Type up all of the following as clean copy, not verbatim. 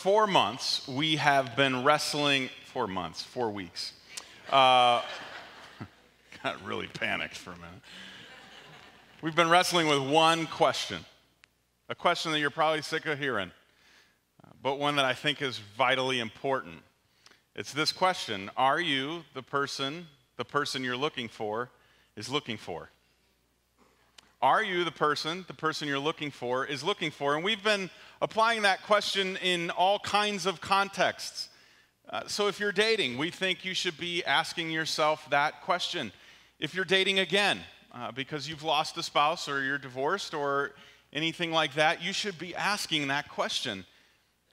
4 months, we have been wrestling, 4 months, 4 weeks. Got really panicked for a minute. We've been wrestling with one question, a question that you're probably sick of hearing, but one that I think is vitally important. It's this question: are you the person you're looking for is looking for? Are you the person you're looking for is looking for? And we've been applying that question in all kinds of contexts. So if you're dating, we think you should be asking yourself that question. If you're dating again, because you've lost a spouse or you're divorced or anything like that, you should be asking that question.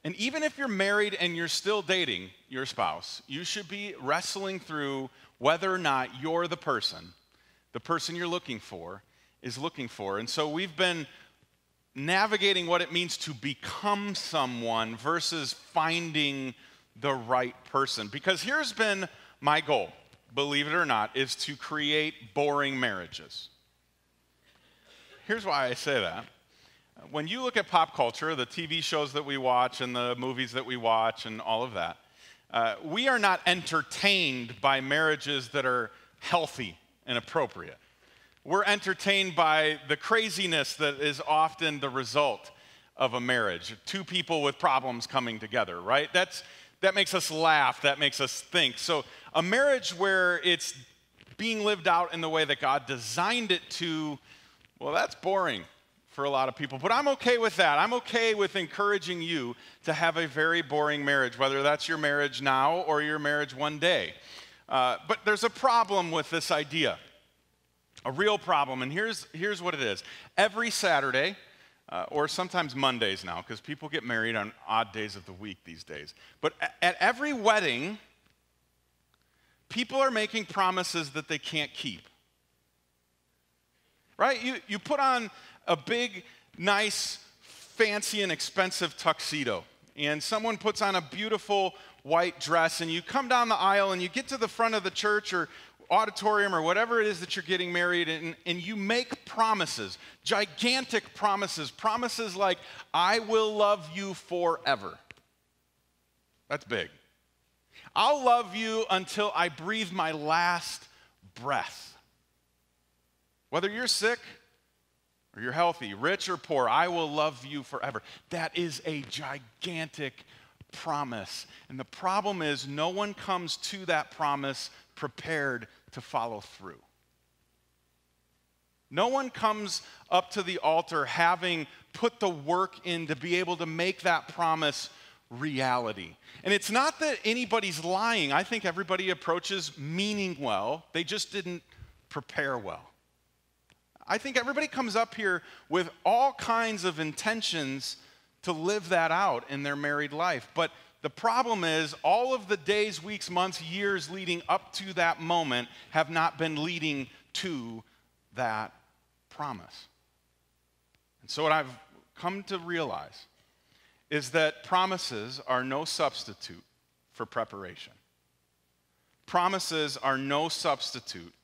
And even if you're married and you're still dating your spouse, you should be wrestling through whether or not you're the person you're looking for is looking for. And so we've been navigating what it means to become someone versus finding the right person. Because here's been my goal, believe it or not, is to create boring marriages. Here's why I say that. When you look at pop culture, the TV shows that we watch and the movies that we watch and all of that, we are not entertained by marriages that are healthy and appropriate. We're entertained by the craziness that is often the result of a marriage. Two people with problems coming together, right? That makes us laugh, that makes us think. So a marriage where it's being lived out in the way that God designed it to, well, that's boring for a lot of people. But I'm okay with that. I'm okay with encouraging you to have a very boring marriage, whether that's your marriage now or your marriage one day. But there's a problem with this idea. A real problem, and here's what it is. Every Saturday, or sometimes Mondays now, because people get married on odd days of the week these days. But at every wedding, people are making promises that they can't keep. Right? You put on a big, nice, fancy, and expensive tuxedo, and someone puts on a beautiful white dress, and you come down the aisle, and you get to the front of the church or auditorium or whatever it is that you're getting married, and you make promises, gigantic promises like, I will love you forever. That's big. I'll love you until I breathe my last breath. Whether you're sick or you're healthy, rich or poor, I will love you forever. That is a gigantic promise. And the problem is no one comes to that promise prepared to follow through. No one comes up to the altar having put the work in to be able to make that promise reality. And it's not that anybody's lying. I think everybody approaches meaning well. They just didn't prepare well. I think everybody comes up here with all kinds of intentions to live that out in their married life. But the problem is all of the days, weeks, months, years leading up to that moment have not been leading to that promise. And so what I've come to realize is that promises are no substitute for preparation. Promises are no substitute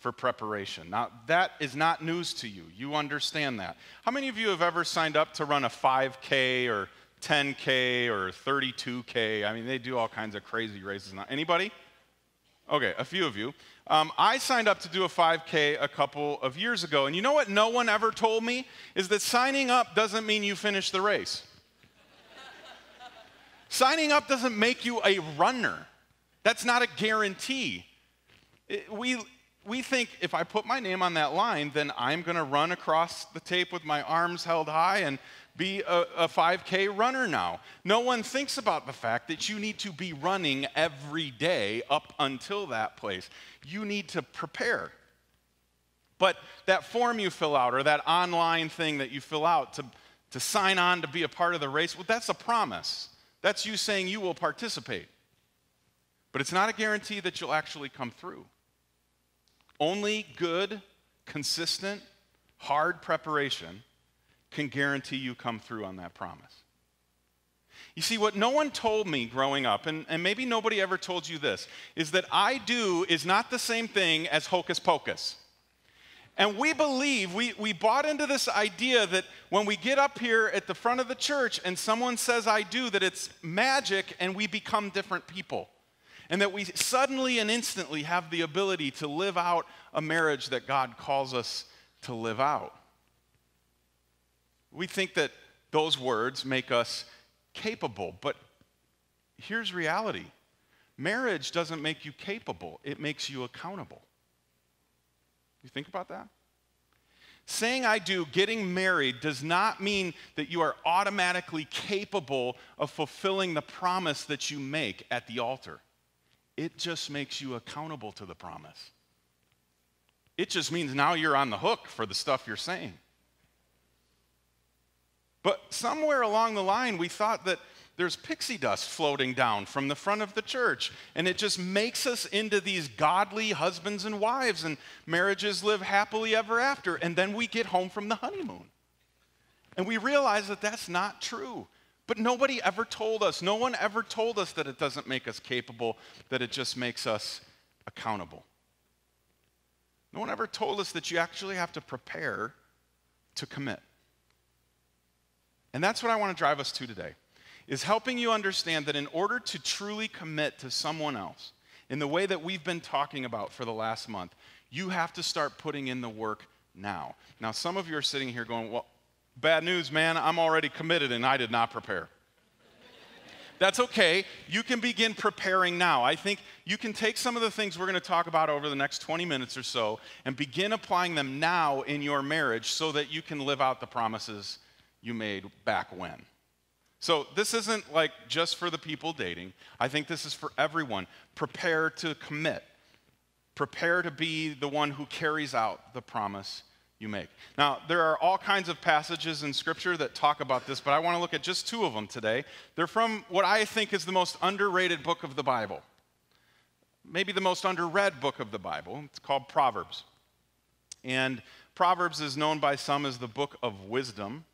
for preparation. Now, that is not news to you. You understand that. How many of you have ever signed up to run a 5K or 10K or 32K? I mean, they do all kinds of crazy races now. Anybody? Okay, a few of you. I signed up to do a 5K a couple of years ago, and you know what no one ever told me? Is that signing up doesn't mean you finish the race. Signing up doesn't make you a runner. That's not a guarantee. We think if I put my name on that line, then I'm going to run across the tape with my arms held high and be a 5K runner now. No one thinks about the fact that you need to be running every day up until that place. You need to prepare. But that form you fill out or that online thing that you fill out to sign on to be a part of the race, well, that's a promise. That's you saying you will participate. But it's not a guarantee that you'll actually come through. Only good, consistent, hard preparation can guarantee you come through on that promise. You see, what no one told me growing up, and maybe nobody ever told you this, is that I do is not the same thing as hocus pocus. And we believe, we bought into this idea that when we get up here at the front of the church and someone says, I do, that it's magic and we become different people. And that we suddenly and instantly have the ability to live out a marriage that God calls us to live out. We think that those words make us capable, but here's reality. Marriage doesn't make you capable, it makes you accountable. You think about that? Saying I do, getting married, does not mean that you are automatically capable of fulfilling the promise that you make at the altar. It just makes you accountable to the promise. It just means now you're on the hook for the stuff you're saying. But somewhere along the line, we thought that there's pixie dust floating down from the front of the church, and it just makes us into these godly husbands and wives, and marriages live happily ever after, and then we get home from the honeymoon. And we realize that that's not true. But nobody ever told us, no one ever told us that it doesn't make us capable, that it just makes us accountable. No one ever told us that you actually have to prepare to commit. And that's what I want to drive us to today, is helping you understand that in order to truly commit to someone else, in the way that we've been talking about for the last month, you have to start putting in the work now. Now, some of you are sitting here going, well, bad news, man, I'm already committed and I did not prepare. That's okay. You can begin preparing now. I think you can take some of the things we're going to talk about over the next 20 minutes or so and begin applying them now in your marriage so that you can live out the promises you made back when. So this isn't like just for the people dating. I think this is for everyone. Prepare to commit. Prepare to be the one who carries out the promise you make. Now, there are all kinds of passages in Scripture that talk about this, but I want to look at just two of them today. They're from what I think is the most underrated book of the Bible. Maybe the most underread book of the Bible. It's called Proverbs. And Proverbs is known by some as the book of wisdom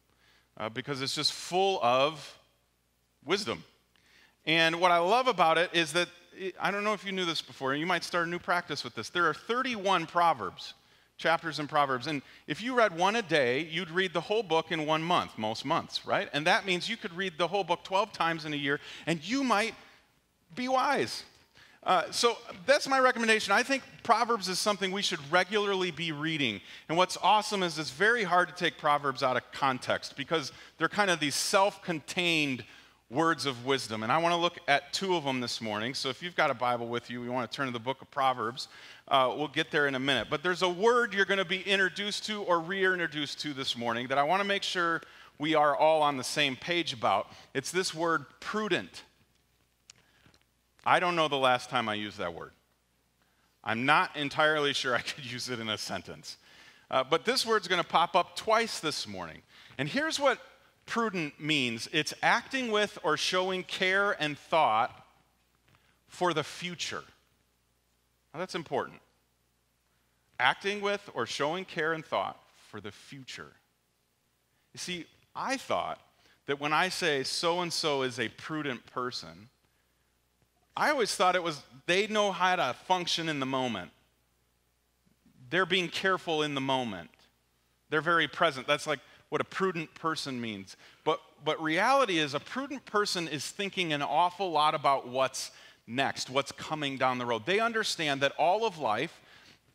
because it's just full of wisdom. And what I love about it is that, I don't know if you knew this before, and you might start a new practice with this. There are 31 Proverbs. Chapters in Proverbs. And if you read one a day, you'd read the whole book in 1 month, most months, right? And that means you could read the whole book 12 times in a year, and you might be wise. So that's my recommendation. I think Proverbs is something we should regularly be reading. And what's awesome is it's very hard to take Proverbs out of context because they're kind of these self-contained words of wisdom. And I want to look at two of them this morning. So if you've got a Bible with you, we want to turn to the book of Proverbs. We'll get there in a minute. But there's a word you're going to be introduced to or reintroduced to this morning that I want to make sure we are all on the same page about. It's this word, prudent. I don't know the last time I used that word. I'm not entirely sure I could use it in a sentence. But this word's going to pop up twice this morning. And here's what prudent means. It's acting with or showing care and thought for the future. Now, that's important. Acting with or showing care and thought for the future. You see, I thought that when I say so-and-so is a prudent person, I always thought it was they know how to function in the moment. They're being careful in the moment. They're very present. That's like what a prudent person means. But reality is a prudent person is thinking an awful lot about what's next, what's coming down the road. They understand that all of life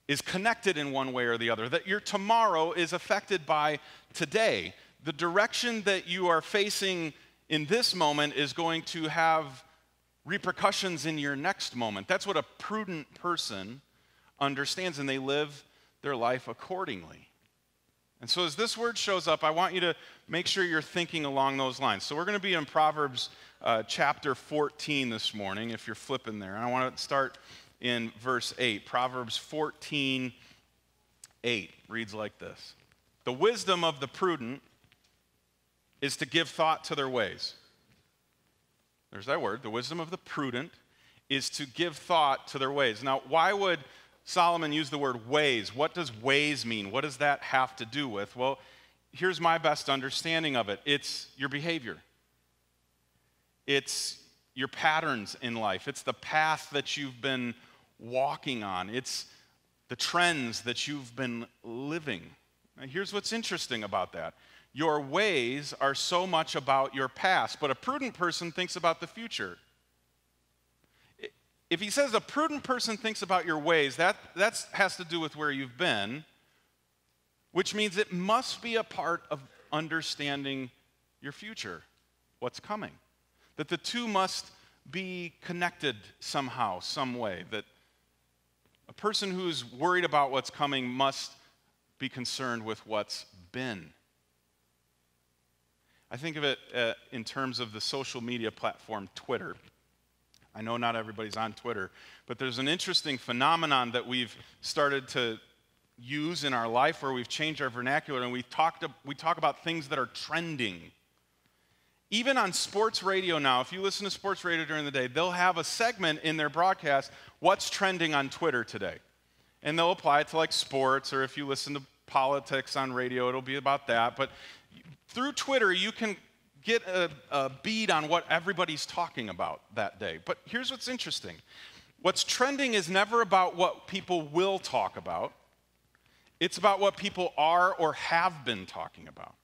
is connected in one way or the other, that your tomorrow is affected by today. The direction that you are facing in this moment is going to have repercussions in your next moment. That's what a prudent person understands, and they live their life accordingly. And so as this word shows up, I want you to make sure you're thinking along those lines. So we're going to be in Proverbs chapter 14 this morning, if you're flipping there. And I want to start in verse 8. Proverbs 14:8 reads like this. The wisdom of the prudent is to give thought to their ways. There's that word. The wisdom of the prudent is to give thought to their ways. Now, why would Solomon used the word ways? What does ways mean? What does that have to do with? Well, here's my best understanding of it. It's your behavior. It's your patterns in life. It's the path that you've been walking on. It's the trends that you've been living. Now, here's what's interesting about that. Your ways are so much about your past, but a prudent person thinks about the future. If he says a prudent person thinks about your ways, that has to do with where you've been, which means it must be a part of understanding your future, what's coming. That the two must be connected somehow, some way. That a person who's worried about what's coming must be concerned with what's been. I think of it in terms of the social media platform Twitter. I know not everybody's on Twitter, but there's an interesting phenomenon that we've started to use in our life where we've changed our vernacular and we talk about things that are trending. Even on sports radio now, if you listen to sports radio during the day, they'll have a segment in their broadcast, what's trending on Twitter today? And they'll apply it to like sports, or if you listen to politics on radio, it'll be about that. But through Twitter, you can get a bead on what everybody's talking about that day. But here's what's interesting. What's trending is never about what people will talk about. It's about what people are or have been talking about.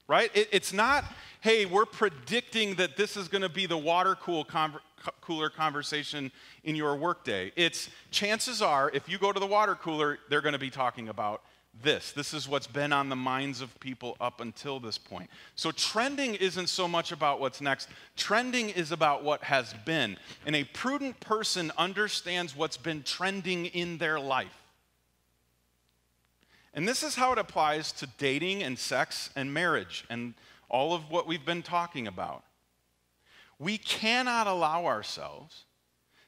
Right? It's not, hey, we're predicting that this is going to be the water cooler conversation in your workday. It's chances are, if you go to the water cooler, they're going to be talking about this. This is what's been on the minds of people up until this point. So trending isn't so much about what's next. Trending is about what has been. And a prudent person understands what's been trending in their life. And this is how it applies to dating and sex and marriage and all of what we've been talking about. We cannot allow ourselves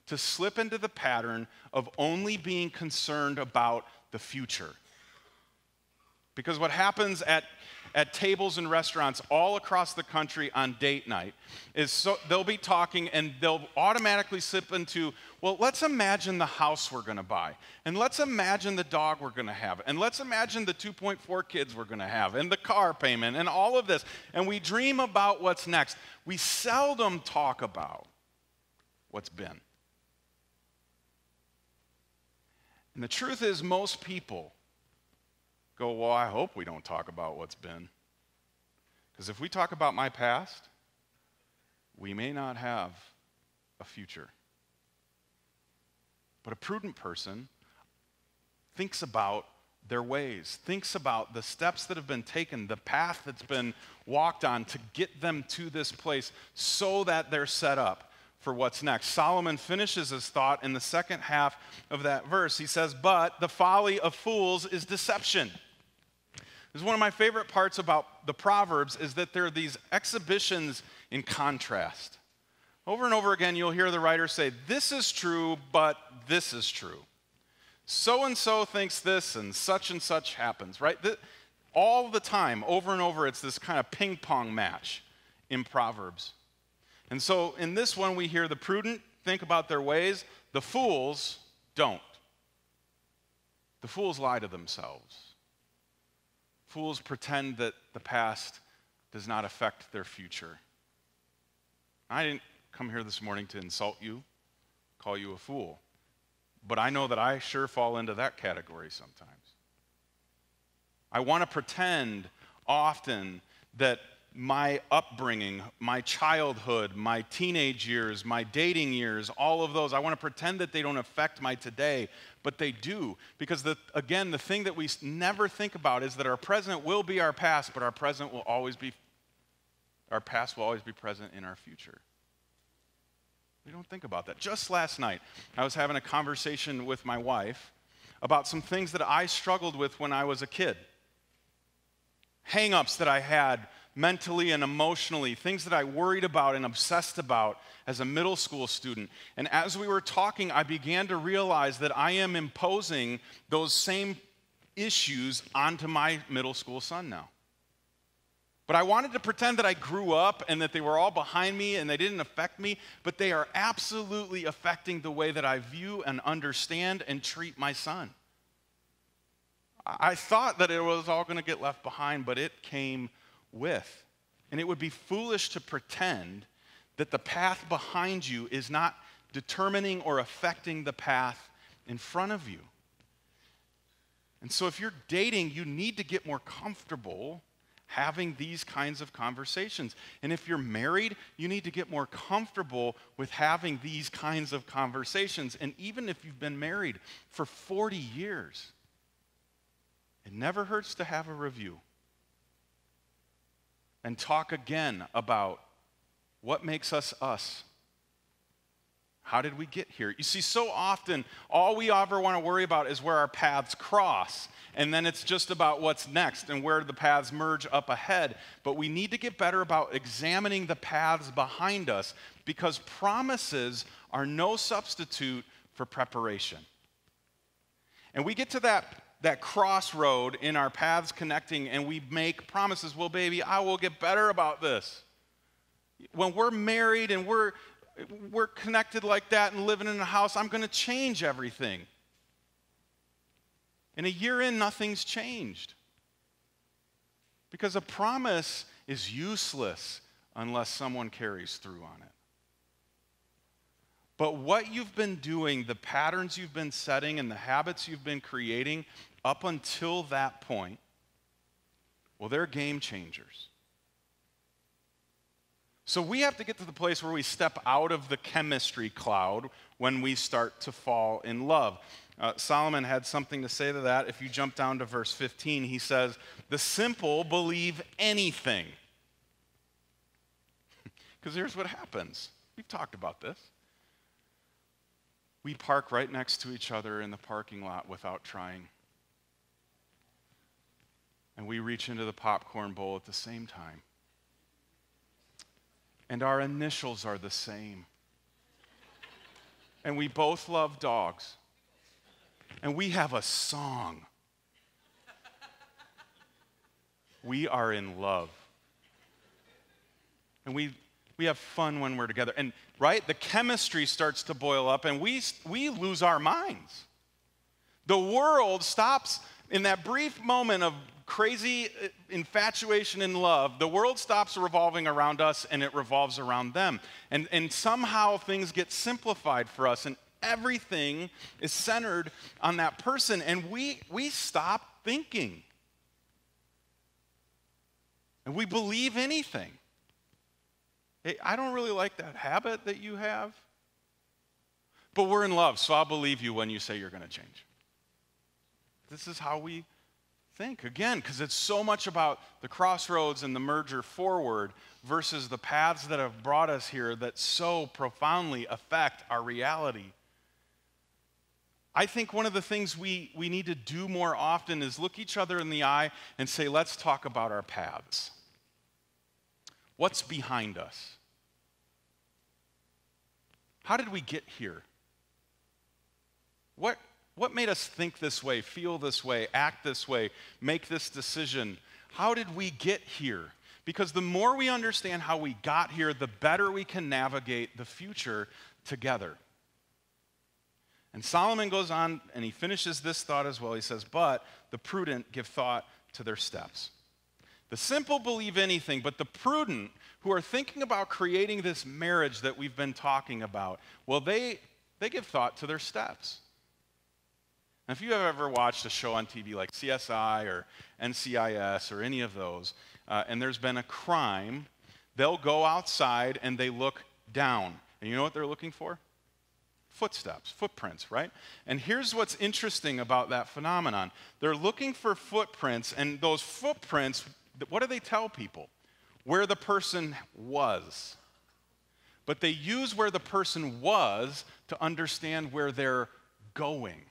to slip into the pattern of only being concerned about the future. Because what happens at tables and restaurants all across the country on date night is they'll be talking and they'll automatically slip into, well, let's imagine the house we're going to buy. And let's imagine the dog we're going to have. And let's imagine the 2.4 kids we're going to have. And the car payment and all of this. And we dream about what's next. We seldom talk about what's been. And the truth is, most people go, well, I hope we don't talk about what's been. Because if we talk about my past, we may not have a future. But a prudent person thinks about their ways, thinks about the steps that have been taken, the path that's been walked on to get them to this place so that they're set up for what's next. Solomon finishes his thought in the second half of that verse. He says, but the folly of fools is deception. This is one of my favorite parts about the Proverbs is that there are these exhibitions in contrast. Over and over again, you'll hear the writer say, this is true, but this is true. So-and-so thinks this, and such happens, right? All the time, over and over, it's this kind of ping-pong match in Proverbs. And so in this one, we hear the prudent think about their ways. The fools don't. The fools lie to themselves. Fools pretend that the past does not affect their future. I didn't come here this morning to insult you, call you a fool. But I know that I sure fall into that category sometimes. I want to pretend often that my upbringing, my childhood, my teenage years, my dating years, all of those, I want to pretend that they don't affect my today, but they do. Because, the thing that we never think about is that our present will be our past, but our past will always be present in our future. We don't think about that. Just last night, I was having a conversation with my wife about some things that I struggled with when I was a kid. Hang-ups that I had mentally and emotionally, things that I worried about and obsessed about as a middle school student. And as we were talking, I began to realize that I am imposing those same issues onto my middle school son now. But I wanted to pretend that I grew up and that they were all behind me and they didn't affect me, but they are absolutely affecting the way that I view and understand and treat my son. I thought that it was all going to get left behind, but it came with. And it would be foolish to pretend that the path behind you is not determining or affecting the path in front of you. And so if you're dating, you need to get more comfortable having these kinds of conversations. And if you're married, you need to get more comfortable with having these kinds of conversations. And even if you've been married for 40 years, it never hurts to have a review and talk again about what makes us us. How did we get here? You see, so often, all we ever want to worry about is where our paths cross. And then it's just about what's next and where the paths merge up ahead. But we need to get better about examining the paths behind us, because promises are no substitute for preparation. And we get to that crossroad in our paths connecting, and we make promises. Well, baby, I will get better about this. When we're married and we're connected like that and living in a house, I'm going to change everything. And a year in, nothing's changed. Because a promise is useless unless someone carries through on it. But what you've been doing, the patterns you've been setting and the habits you've been creating up until that point, well, they're game changers. So we have to get to the place where we step out of the chemistry cloud when we start to fall in love. Solomon had something to say to that. If you jump down to verse 15, he says, "The simple believe anything." Because here's what happens. We've talked about this. We park right next to each other in the parking lot without trying. And we reach into the popcorn bowl at the same time. And our initials are the same. And we both love dogs. And we have a song. We are in love. And we have fun when we're together. And right, the chemistry starts to boil up and we lose our minds. The world stops in that brief moment of crazy infatuation in love. The world stops revolving around us and it revolves around them. And somehow things get simplified for us and everything is centered on that person, and we stop thinking. And we believe anything. Hey, I don't really like that habit that you have, but we're in love, so I'll believe you when you say you're going to change. This is how we think, again, because it's so much about the crossroads and the merger forward versus the paths that have brought us here that so profoundly affect our reality. I think one of the things we need to do more often is look each other in the eye and say, let's talk about our paths. What's behind us? How did we get here? What made us think this way, feel this way, act this way, make this decision? How did we get here? Because the more we understand how we got here, the better we can navigate the future together. And Solomon goes on and he finishes this thought as well. He says, but the prudent give thought to their steps. The simple believe anything, but the prudent who are thinking about creating this marriage that we've been talking about, well, they give thought to their steps. Now, if you have ever watched a show on TV like CSI or NCIS or any of those, and there's been a crime, they'll go outside and they look down. And you know what they're looking for? Footsteps, footprints, right? And here's what's interesting about that phenomenon. They're looking for footprints, and those footprints, what do they tell people? Where the person was. But they use where the person was to understand where they're going.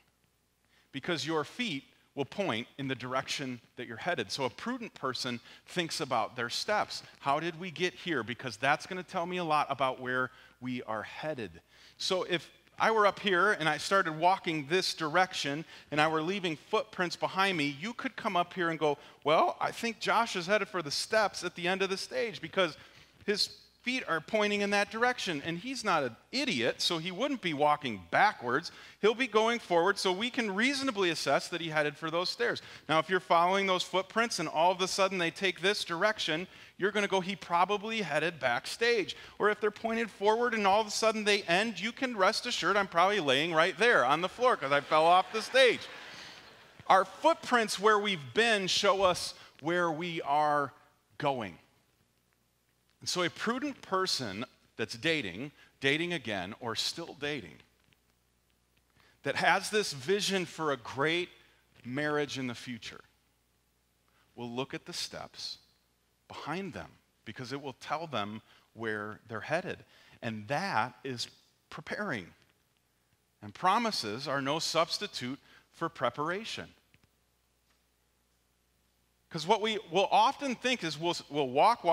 Because your feet will point in the direction that you're headed. So a prudent person thinks about their steps. How did we get here? Because that's going to tell me a lot about where we are headed. So if I were up here and I started walking this direction and I were leaving footprints behind me, you could come up here and go, well, I think Josh is headed for the steps at the end of the stage because his feet are pointing in that direction. And he's not an idiot, so he wouldn't be walking backwards. He'll be going forward, so we can reasonably assess that he headed for those stairs. Now, if you're following those footprints and all of a sudden they take this direction, you're going to go, he probably headed backstage. Or if they're pointed forward and all of a sudden they end, you can rest assured I'm probably laying right there on the floor because I fell off the stage. Our footprints where we've been show us where we are going. And so a prudent person that's dating again, or still dating, that has this vision for a great marriage in the future, will look at the steps behind them because it will tell them where they're headed. And that is preparing. And promises are no substitute for preparation. Because what we will often think is we'll walk.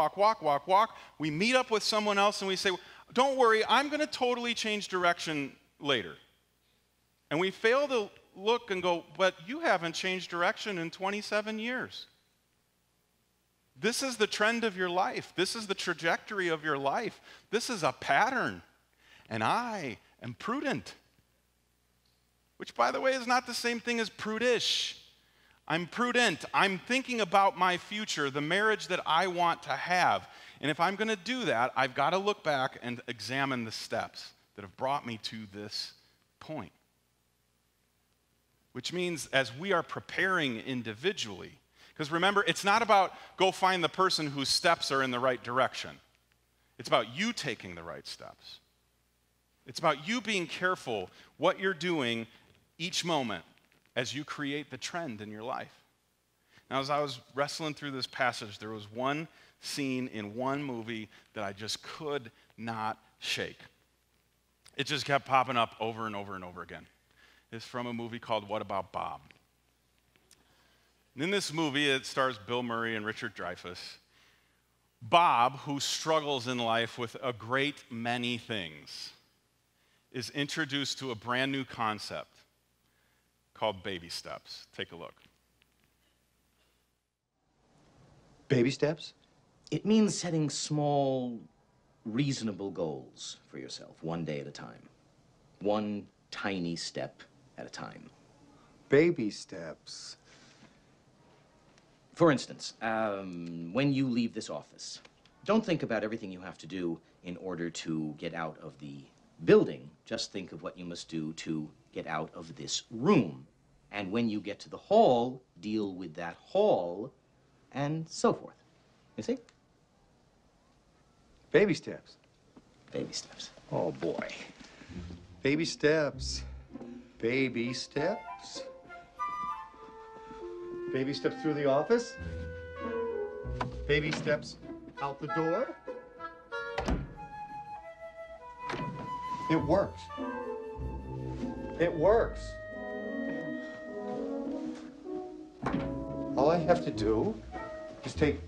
We meet up with someone else and we say, don't worry, I'm going to totally change direction later. And we fail to look and go, but you haven't changed direction in 27 years. This is the trend of your life. This is the trajectory of your life. This is a pattern. And I am prudent. Which, by the way, is not the same thing as prudish. I'm prudent. I'm thinking about my future, the marriage that I want to have. And if I'm going to do that, I've got to look back and examine the steps that have brought me to this point. Which means as we are preparing individually, because remember, it's not about go find the person whose steps are in the right direction. It's about you taking the right steps. It's about you being careful what you're doing each moment as you create the trend in your life. Now, as I was wrestling through this passage, there was one scene in one movie that I just could not shake. It just kept popping up over and over and over again. It's from a movie called What About Bob? And in this movie, it stars Bill Murray and Richard Dreyfuss. Bob, who struggles in life with a great many things, is introduced to a brand new concept called baby steps. Take a look. Baby steps? It means setting small, reasonable goals for yourself, one day at a time. One tiny step at a time. Baby steps. For instance, when you leave this office, don't think about everything you have to do in order to get out of the building. Just think of what you must do to get out of this room. And when you get to the hall, deal with that hall, and so forth. You see? Baby steps. Baby steps. Oh, boy. Baby steps. Baby steps. Baby steps through the office. Baby steps out the door. It works. It works. All I have to do is take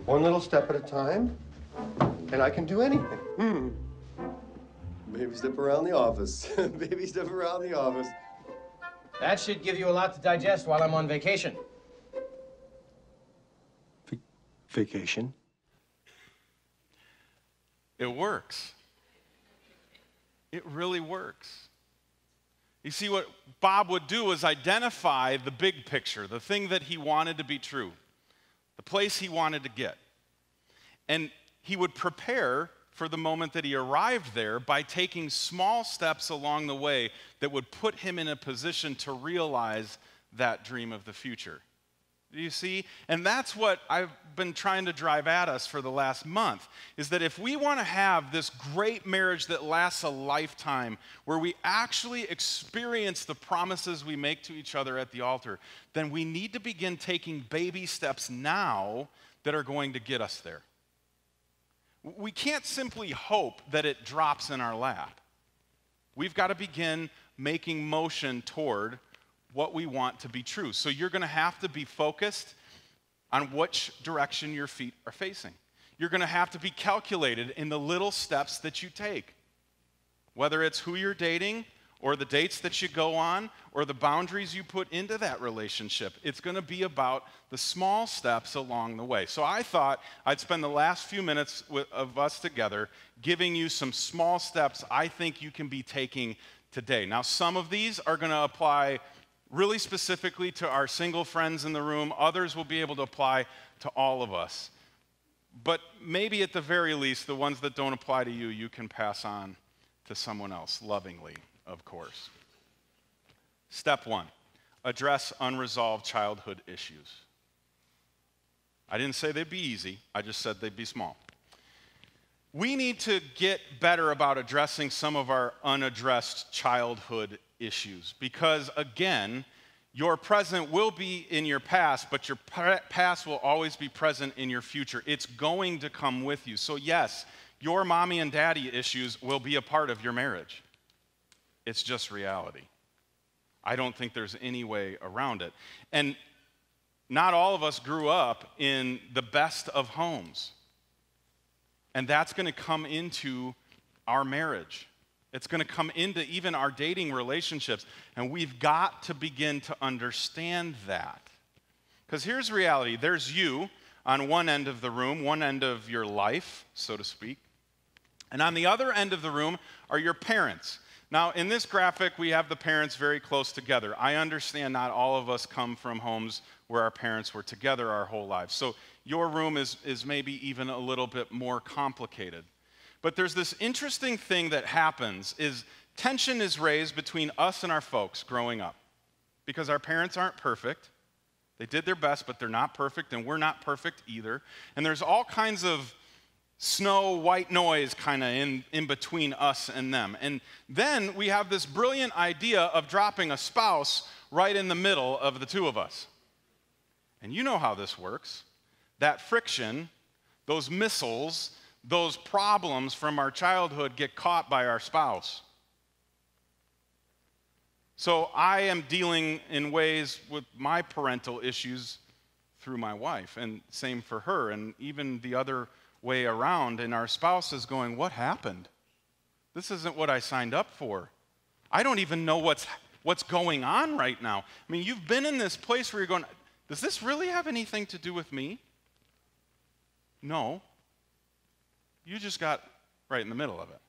one little step at a time, and I can do anything. Baby step around the office. Baby step around the office. That should give you a lot to digest while I'm on vacation. Vacation? It works. It really works. You see, what Bob would do is identify the big picture, the thing that he wanted to be true, the place he wanted to get. And he would prepare for the moment that he arrived there by taking small steps along the way that would put him in a position to realize that dream of the future. Do you see? And that's what I've been trying to drive at us for the last month, is that if we want to have this great marriage that lasts a lifetime, where we actually experience the promises we make to each other at the altar, then we need to begin taking baby steps now that are going to get us there. We can't simply hope that it drops in our lap. We've got to begin making motion toward what we want to be true. So you're going to have to be focused on which direction your feet are facing. You're going to have to be calculated in the little steps that you take. Whether it's who you're dating, or the dates that you go on, or the boundaries you put into that relationship. It's going to be about the small steps along the way. So I thought I'd spend the last few minutes of us together giving you some small steps I think you can be taking today. Now, some of these are going to apply really specifically to our single friends in the room. Others will be able to apply to all of us. But maybe at the very least, the ones that don't apply to you, you can pass on to someone else, lovingly, of course. Step one, address unresolved childhood issues. I didn't say they'd be easy, I just said they'd be small. We need to get better about addressing some of our unaddressed childhood issues because, again, your present will be in your past, but your past will always be present in your future. It's going to come with you. So yes, your mommy and daddy issues will be a part of your marriage. It's just reality. I don't think there's any way around it. And not all of us grew up in the best of homes. And that's going to come into our marriage. It's going to come into even our dating relationships. And we've got to begin to understand that. Because here's reality. There's you on one end of the room, one end of your life, so to speak. And on the other end of the room are your parents. Now, in this graphic, we have the parents very close together. I understand not all of us come from homes where our parents were together our whole lives. So your room is maybe even a little bit more complicated. But there's this interesting thing that happens is tension is raised between us and our folks growing up because our parents aren't perfect. They did their best, but they're not perfect, and we're not perfect either. And there's all kinds of snow, white noise kind of in between us and them. And then we have this brilliant idea of dropping a spouse right in the middle of the two of us. And you know how this works. That friction, those missiles, those problems from our childhood get caught by our spouse. So I am dealing in ways with my parental issues through my wife, and same for her, and even the other way around, and our spouse is going, what happened? This isn't what I signed up for. I don't even know what's going on right now. I mean, you've been in this place where you're going, does this really have anything to do with me? No. You just got right in the middle of it.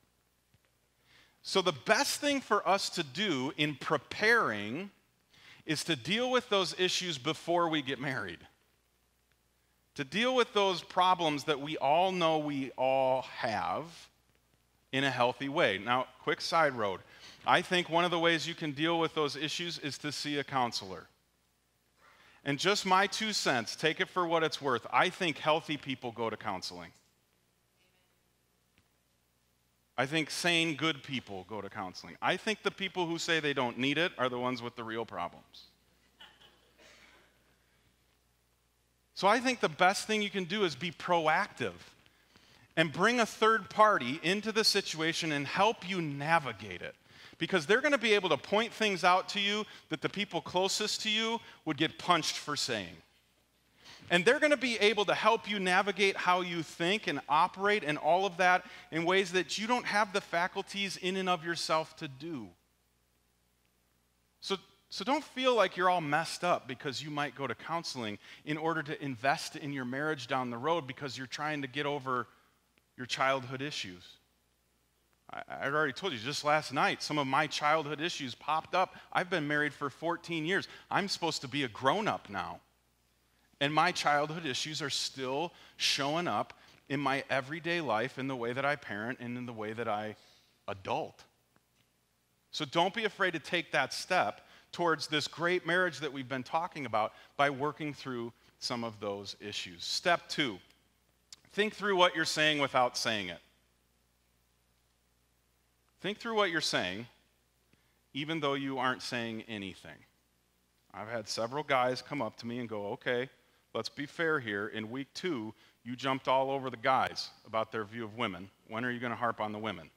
So the best thing for us to do in preparing is to deal with those issues before we get married. To deal with those problems that we all know we all have in a healthy way. Now, quick side road. I think one of the ways you can deal with those issues is to see a counselor. And just my 2 cents, take it for what it's worth. I think healthy people go to counseling. I think sane, good people go to counseling. I think the people who say they don't need it are the ones with the real problems. So I think the best thing you can do is be proactive and bring a third party into the situation and help you navigate it. Because they're going to be able to point things out to you that the people closest to you would get punched for saying. And they're going to be able to help you navigate how you think and operate and all of that in ways that you don't have the faculties in and of yourself to do. So don't feel like you're all messed up because you might go to counseling in order to invest in your marriage down the road because you're trying to get over your childhood issues. I already told you, just last night, some of my childhood issues popped up. I've been married for 14 years. I'm supposed to be a grown-up now. And my childhood issues are still showing up in my everyday life, in the way that I parent and in the way that I adult. So don't be afraid to take that step towards this great marriage that we've been talking about by working through some of those issues. Step 2, think through what you're saying without saying it. Think through what you're saying, even though you aren't saying anything. I've had several guys come up to me and go, okay, let's be fair here. In week 2, you jumped all over the guys about their view of women. When are you going to harp on the women?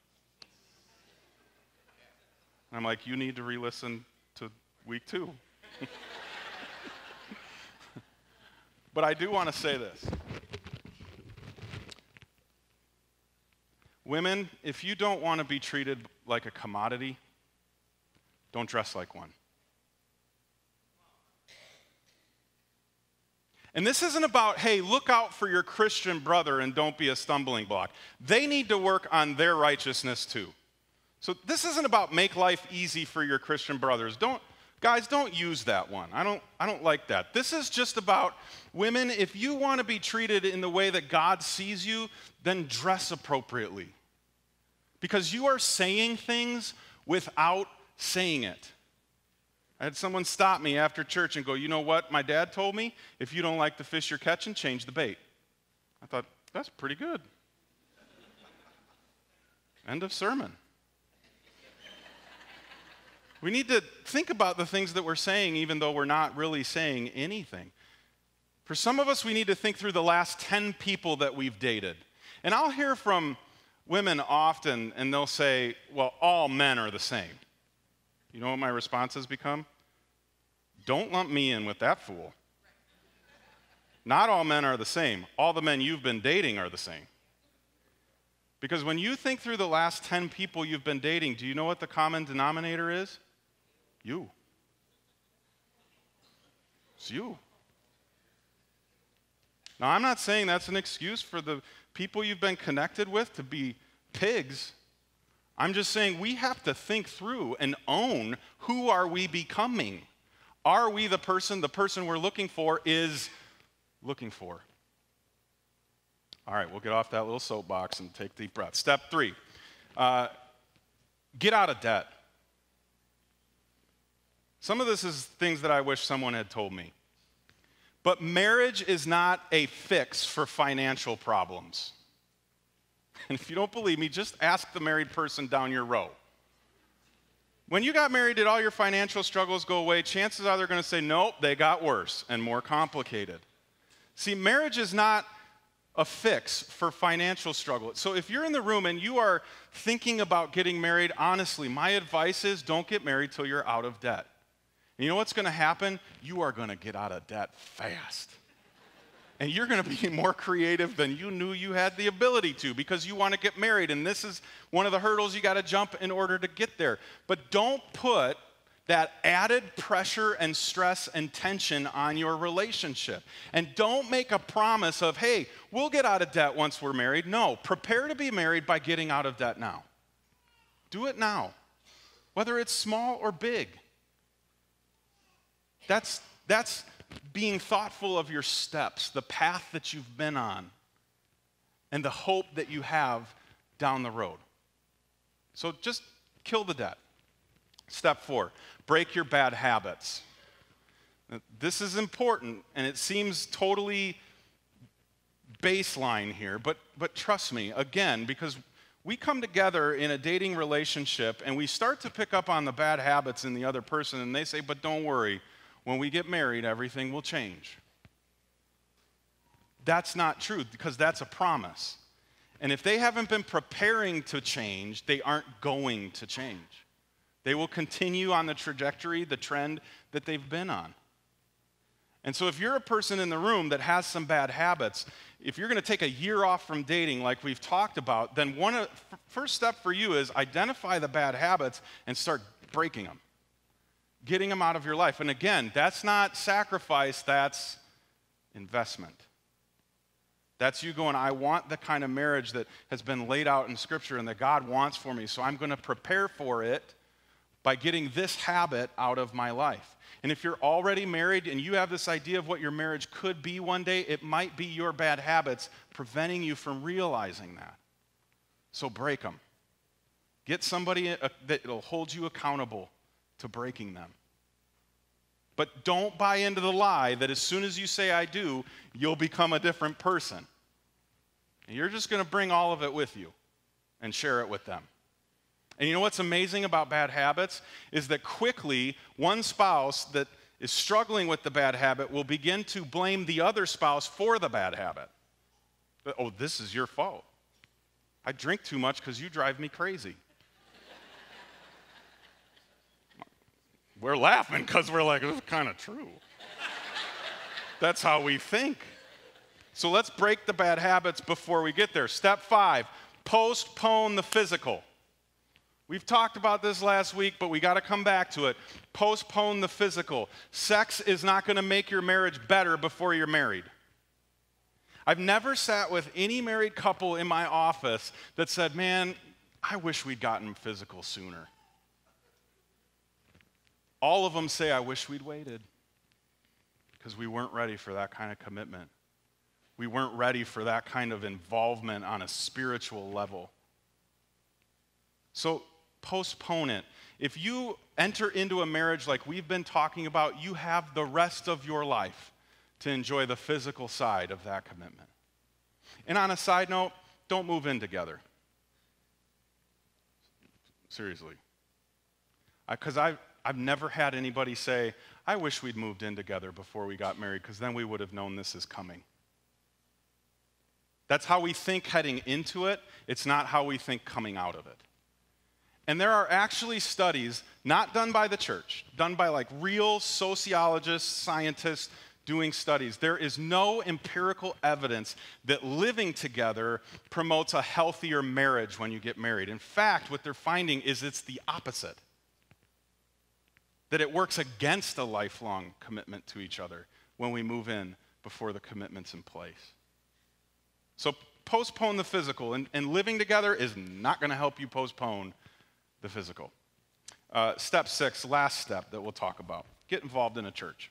And I'm like, you need to re-listen to week 2. But I do want to say this. Women, if you don't want to be treated like a commodity, don't dress like one. And this isn't about, hey, look out for your Christian brother and don't be a stumbling block. They need to work on their righteousness too. So this isn't about make life easy for your Christian brothers. Guys, don't use that one. I don't like that. This is just about women, if you want to be treated in the way that God sees you, then dress appropriately. Because you are saying things without saying it. I had someone stop me after church and go, you know what? My dad told me, if you don't like the fish you're catching, change the bait. I thought, that's pretty good. End of sermon. We need to think about the things that we're saying, even though we're not really saying anything. For some of us, we need to think through the last 10 people that we've dated. And I'll hear from women often, and they'll say, well, all men are the same. You know what my response has become? Don't lump me in with that fool. Not all men are the same. All the men you've been dating are the same. Because when you think through the last 10 people you've been dating, do you know what the common denominator is? You. It's you. Now, I'm not saying that's an excuse for the people you've been connected with to be pigs. I'm just saying we have to think through and own, who are we becoming? Are we the person we're looking for is looking for? All right, we'll get off that little soapbox and take a deep breath. Step 3, get out of debt. Some of this is things that I wish someone had told me. But marriage is not a fix for financial problems. And if you don't believe me, just ask the married person down your row. When you got married, did all your financial struggles go away? Chances are they're going to say, nope, they got worse and more complicated. See, marriage is not a fix for financial struggle. So if you're in the room and you are thinking about getting married, honestly, my advice is don't get married till you're out of debt. And you know what's going to happen? You are going to get out of debt fast. And you're going to be more creative than you knew you had the ability to, because you want to get married. And this is one of the hurdles you got to jump in order to get there. But don't put that added pressure and stress and tension on your relationship. And don't make a promise of, hey, we'll get out of debt once we're married. No, prepare to be married by getting out of debt now. Do it now, whether it's small or big. That's being thoughtful of your steps, the path that you've been on, and the hope that you have down the road. So just kill the debt. Step 4, break your bad habits. This is important, and it seems totally baseline here, but trust me, again, because we come together in a dating relationship, and we start to pick up on the bad habits in the other person, and they say, but don't worry, when we get married, everything will change. That's not true, because that's a promise. And if they haven't been preparing to change, they aren't going to change. They will continue on the trajectory, the trend that they've been on. And so if you're a person in the room that has some bad habits, if you're going to take a year off from dating like we've talked about, then first step for you is identify the bad habits and start breaking them. Getting them out of your life. And again, that's not sacrifice, that's investment. That's you going, I want the kind of marriage that has been laid out in Scripture and that God wants for me, so I'm going to prepare for it by getting this habit out of my life. And if you're already married and you have this idea of what your marriage could be one day, it might be your bad habits preventing you from realizing that. So break them. Get somebody that will hold you accountable to breaking them. But don't buy into the lie that as soon as you say I do, you'll become a different person. And you're just going to bring all of it with you and share it with them. And you know what's amazing about bad habits is that quickly one spouse that is struggling with the bad habit will begin to blame the other spouse for the bad habit. Oh, this is your fault. I drink too much because you drive me crazy. We're laughing because we're like, it's kind of true. That's how we think. So let's break the bad habits before we get there. Step 5, postpone the physical. We've talked about this last week, but we got to come back to it. Postpone the physical. Sex is not going to make your marriage better before you're married. I've never sat with any married couple in my office that said, man, I wish we'd gotten physical sooner. All of them say, I wish we'd waited, because we weren't ready for that kind of commitment. We weren't ready for that kind of involvement on a spiritual level. So postpone it. If you enter into a marriage like we've been talking about, you have the rest of your life to enjoy the physical side of that commitment. And on a side note, don't move in together. Seriously. Because I've never had anybody say, I wish we'd moved in together before we got married, because then we would have known this is coming. That's how we think heading into it. It's not how we think coming out of it. And there are actually studies, not done by the church, done by like real sociologists, scientists doing studies. There is no empirical evidence that living together promotes a healthier marriage when you get married. In fact, what they're finding is it's the opposite. That it works against a lifelong commitment to each other when we move in before the commitment's in place. So postpone the physical, and living together is not going to help you postpone the physical. Step 6, last step that we'll talk about. Get involved in a church.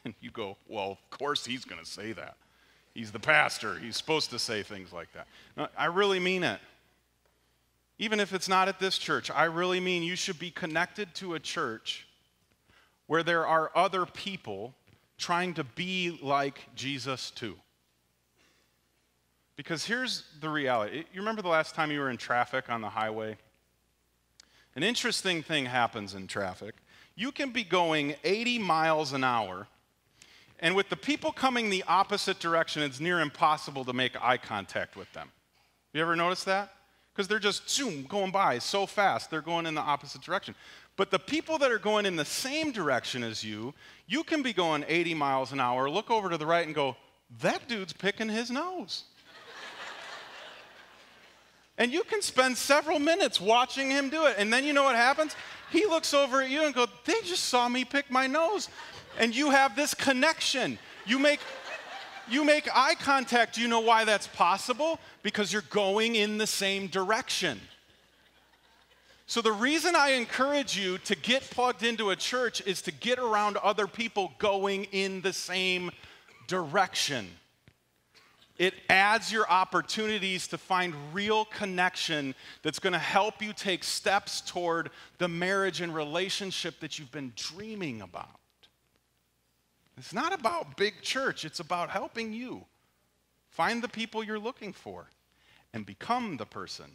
And you go, well, of course he's going to say that. He's the pastor. He's supposed to say things like that. No, I really mean it. Even if it's not at this church, I really mean you should be connected to a church where there are other people trying to be like Jesus too. Because here's the reality. You remember the last time you were in traffic on the highway? An interesting thing happens in traffic. You can be going 80 miles an hour, and with the people coming the opposite direction, it's near impossible to make eye contact with them. You ever notice that? Because they're just zoom, going by so fast, they're going in the opposite direction. But the people that are going in the same direction as you can be going 80 miles an hour, look over to the right and go, that dude's picking his nose. And you can spend several minutes watching him do it. And then you know what happens? He looks over at you and goes, they just saw me pick my nose. And you have this connection. You make eye contact. Do you know why that's possible? Because you're going in the same direction. So the reason I encourage you to get plugged into a church is to get around other people going in the same direction. It adds your opportunities to find real connection that's going to help you take steps toward the marriage and relationship that you've been dreaming about. It's not about big church. It's about helping you find the people you're looking for and become the person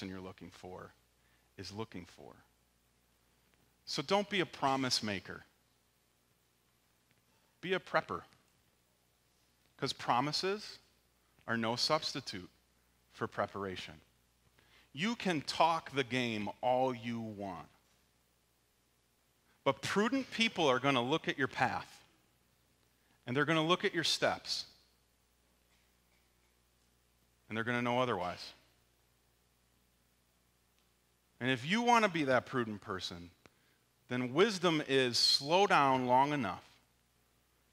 you're looking for is looking for. So don't be a promise maker. Be a prepper. Because promises are no substitute for preparation. You can talk the game all you want. But prudent people are going to look at your path. And they're going to look at your steps. And they're going to know otherwise. And if you want to be that prudent person, then wisdom is slow down long enough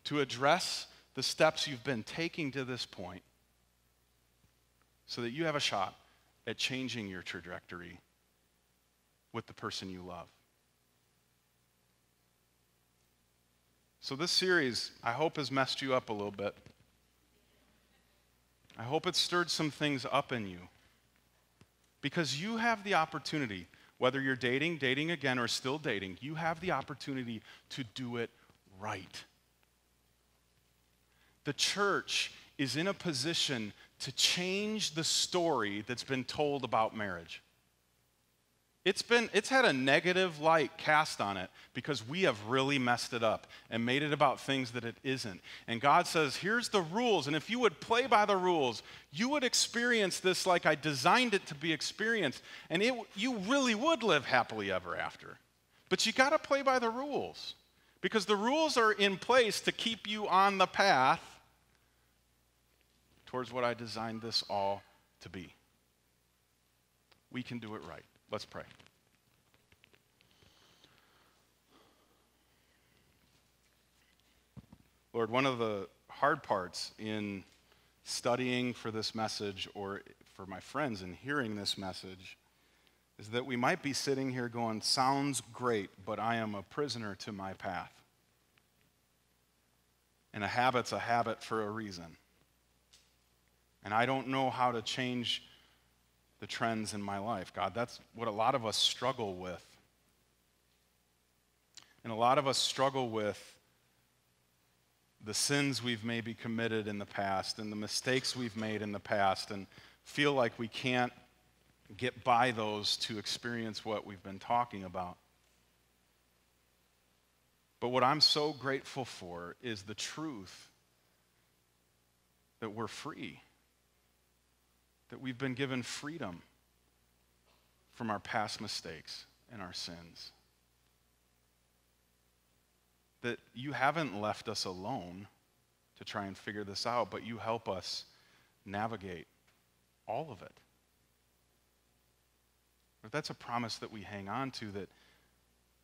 to address the steps you've been taking to this point so that you have a shot at changing your trajectory with the person you love. So this series, I hope, has messed you up a little bit. I hope it stirred some things up in you. Because you have the opportunity, whether you're dating again, or still dating, you have the opportunity to do it right. The church is in a position to change the story that's been told about marriage. It's had a negative light cast on it because we have really messed it up and made it about things that it isn't. And God says, here's the rules, and if you would play by the rules, you would experience this like I designed it to be experienced, and you really would live happily ever after. But you got to play by the rules because the rules are in place to keep you on the path towards what I designed this all to be. We can do it right. Let's pray. Lord, one of the hard parts in studying for this message or for my friends in hearing this message is that we might be sitting here going, sounds great, but I am a prisoner to my path. And a habit's a habit for a reason. And I don't know how to change the trends in my life. God, that's what a lot of us struggle with. And a lot of us struggle with the sins we've maybe committed in the past and the mistakes we've made in the past and feel like we can't get by those to experience what we've been talking about. But what I'm so grateful for is the truth that we're free, that we've been given freedom from our past mistakes and our sins. That you haven't left us alone to try and figure this out, but you help us navigate all of it. But that's a promise that we hang on to,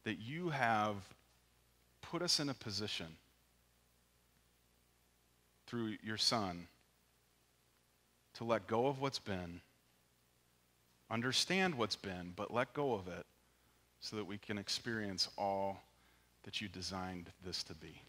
that you have put us in a position through your Son to let go of what's been, understand what's been, but let go of it so that we can experience all that you designed this to be.